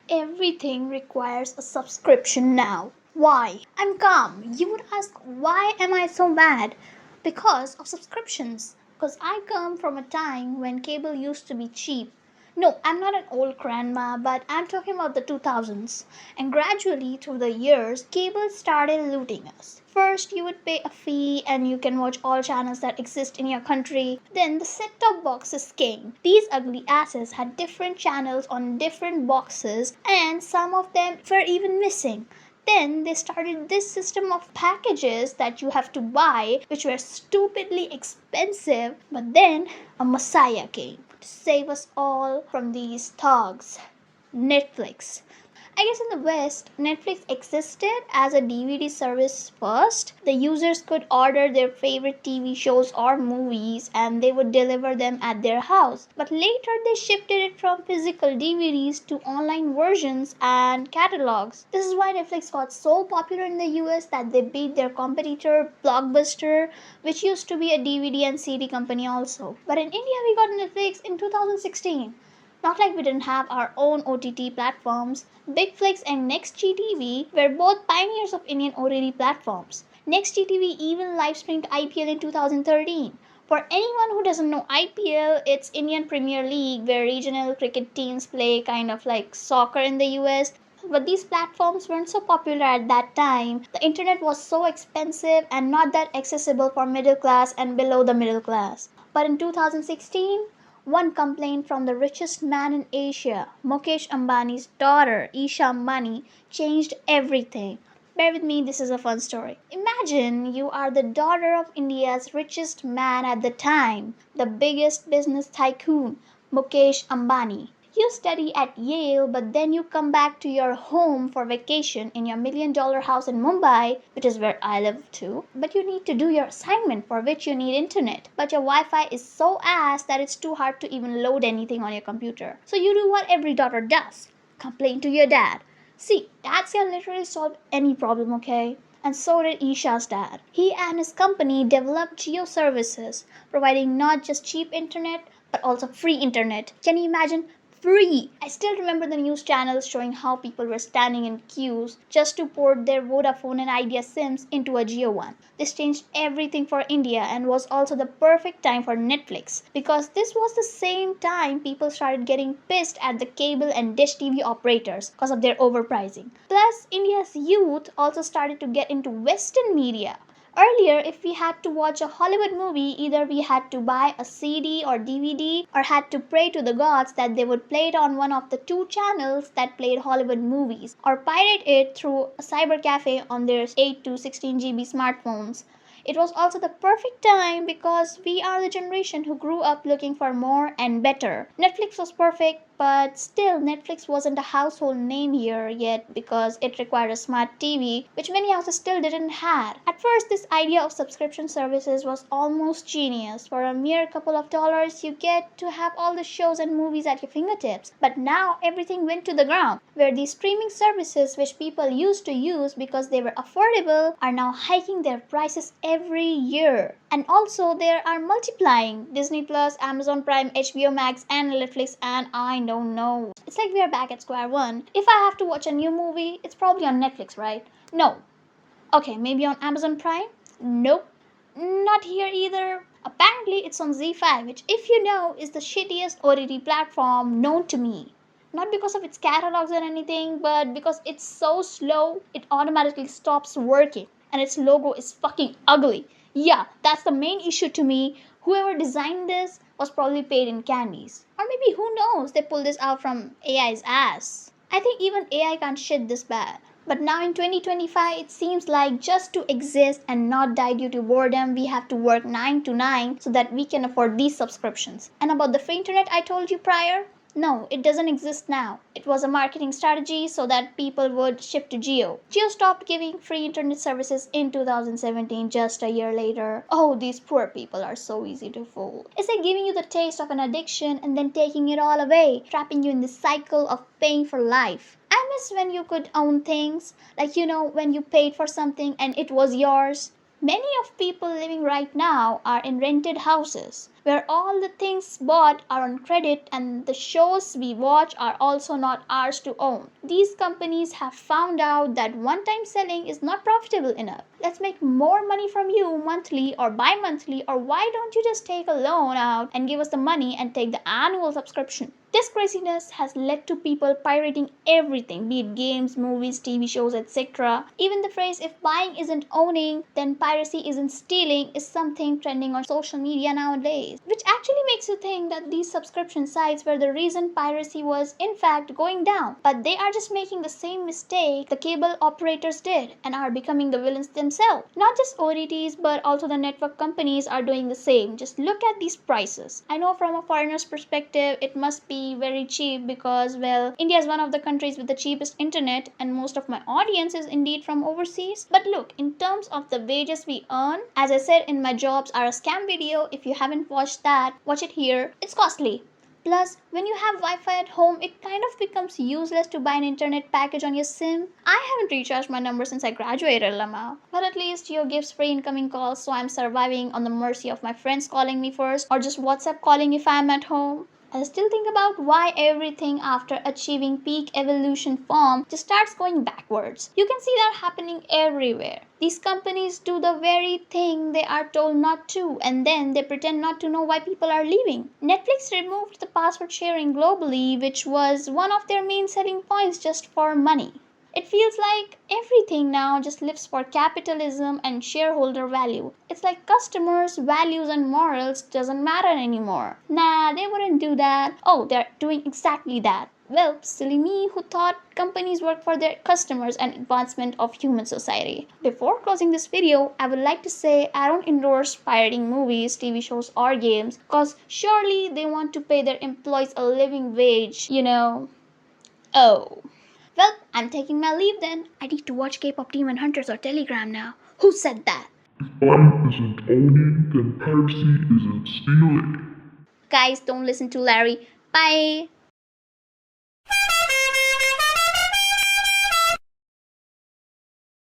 Everything requires a subscription now. Why? I'm calm. You would ask, why am I so mad? Because of subscriptions. Because I come from a time when cable used to be cheap. No, I'm not an old grandma, but I'm talking about the 2000s. And gradually, through the years, cable started looting us. First, you would pay a fee and you can watch all channels that exist in your country. Then the set-top boxes came. These ugly asses had different channels on different boxes, and some of them were even missing. Then they started this system of packages that you have to buy, which were stupidly expensive. But then a messiah came to save us all from these thugs: Netflix. I guess in the West, Netflix existed as a DVD service first. The users could order their favorite TV shows or movies and they would deliver them at their house. But later they shifted it from physical DVDs to online versions and catalogs. This is why Netflix got so popular in the US that they beat their competitor Blockbuster, which used to be a DVD and CD company also. But in India we got Netflix in 2016. Not like we didn't have our own OTT platforms. Bigflix and NextGTV were both pioneers of Indian OTT platforms. NextGTV even live streamed IPL in 2013. For anyone who doesn't know IPL, it's Indian Premier League where regional cricket teams play kind of like soccer in the US. But these platforms weren't so popular at that time. The internet was so expensive and not that accessible for middle class and below the middle class. But in 2016, one complaint from the richest man in Asia, Mukesh Ambani's daughter, Isha Ambani, changed everything. Bear with me, this is a fun story. Imagine you are the daughter of India's richest man at the time, the biggest business tycoon, Mukesh Ambani. You study at Yale, but then you come back to your home for vacation in your $1 million house in Mumbai, which is where I live too. But you need to do your assignment for which you need internet. But your Wi Fi is so ass that it's too hard to even load anything on your computer. So you do what every daughter does: complain to your dad. See, dads can literally solve any problem, okay? And so did Isha's dad. He and his company developed Geo services, providing not just cheap internet, but also free internet. Can you imagine? Free! I still remember the news channels showing how people were standing in queues just to port their Vodafone and Idea SIMs into a Geo one. This changed everything for India and was also the perfect time for Netflix, because this was the same time people started getting pissed at the cable and dish TV operators because of their overpricing. Plus, India's youth also started to get into Western media. Earlier, if we had to watch a Hollywood movie, either we had to buy a CD or DVD or had to pray to the gods that they would play it on one of the two channels that played Hollywood movies, or pirate it through a cyber cafe on their 8 to 16 GB smartphones. It was also the perfect time because we are the generation who grew up looking for more and better. Netflix was perfect, but still Netflix wasn't a household name here yet because it required a smart TV, which many houses still didn't have. At first, this idea of subscription services was almost genius. For a mere couple of dollars, you get to have all the shows and movies at your fingertips. But now everything went to the ground, where these streaming services, which people used to use because they were affordable, are now hiking their prices every year. And also, they are multiplying: Disney Plus, Amazon Prime, HBO Max, and Netflix, and I don't know. It's like we are back at square one. If I have to watch a new movie, it's probably on Netflix, right? No. Okay, maybe on Amazon Prime? Nope. Not here either. Apparently, it's on Z5, which, if you know, is the shittiest OTT platform known to me. Not because of its catalogs or anything, but because it's so slow, it automatically stops working. And its logo is fucking ugly. Yeah, that's the main issue to me. Whoever designed this was probably paid in candies. Or maybe, who knows, they pulled this out from AI's ass. I think even AI can't shit this bad. But now in 2025, it seems like just to exist and not die due to boredom, we have to work 9 to 9 so that we can afford these subscriptions. And about the free internet I told you prior, no, it doesn't exist now. It was a marketing strategy so that people would shift to Geo. Geo stopped giving free internet services in 2017, just a year later. Oh, these poor people are so easy to fool. It's like giving you the taste of an addiction and then taking it all away, trapping you in this cycle of paying for life. I miss when you could own things, like when you paid for something and it was yours. Many of people living right now are in rented houses. where all the things bought are on credit and the shows we watch are also not ours to own. These companies have found out that one time selling is not profitable enough. Let's make more money from you monthly or bi monthly, or why don't you just take a loan out and give us the money and take the annual subscription? This craziness has led to people pirating everything, be it games, movies, TV shows, etc. Even the phrase if buying isn't owning, then piracy isn't stealing is something trending on social media nowadays. Which actually makes you think that these subscription sites were the reason piracy was in fact going down. But they are just making the same mistake the cable operators did and are becoming the villains themselves. Not just OTTs but also the network companies are doing the same. Just look at these prices. I know from a foreigner's perspective it must be very cheap because, well, India is one of the countries with the cheapest internet and most of my audience is indeed from overseas. But look, in terms of the wages we earn, as I said in my jobs are a scam video. If you haven't watched that, watch it here. It's costly. Plus, when you have Wi-Fi at home, it kind of becomes useless to buy an internet package on your SIM. I haven't recharged my number since I graduated, Lama. But at least you gives free incoming calls, so I'm surviving on the mercy of my friends calling me first or just WhatsApp calling if I'm at home. I still think about why everything after achieving peak evolution form just starts going backwards. You can see that happening everywhere. These companies do the very thing they are told not to, and then they pretend not to know why people are leaving. Netflix removed the password sharing globally, which was one of their main selling points, just for money. It feels like everything now just lives for capitalism and shareholder value. It's like customers, values and morals doesn't matter anymore. Nah, they wouldn't do that. Oh, they're doing exactly that. Well, silly me who thought companies work for their customers and advancement of human society. Before closing this video, I would like to say I don't endorse pirating movies, TV shows or games cause surely they want to pay their employees a living wage. Oh. Well, I'm taking my leave then. I need to watch K-pop Demon Hunters or Telegram now. Who said that? If buying isn't owning, then piracy isn't stealing. Guys, don't listen to Larry. Bye.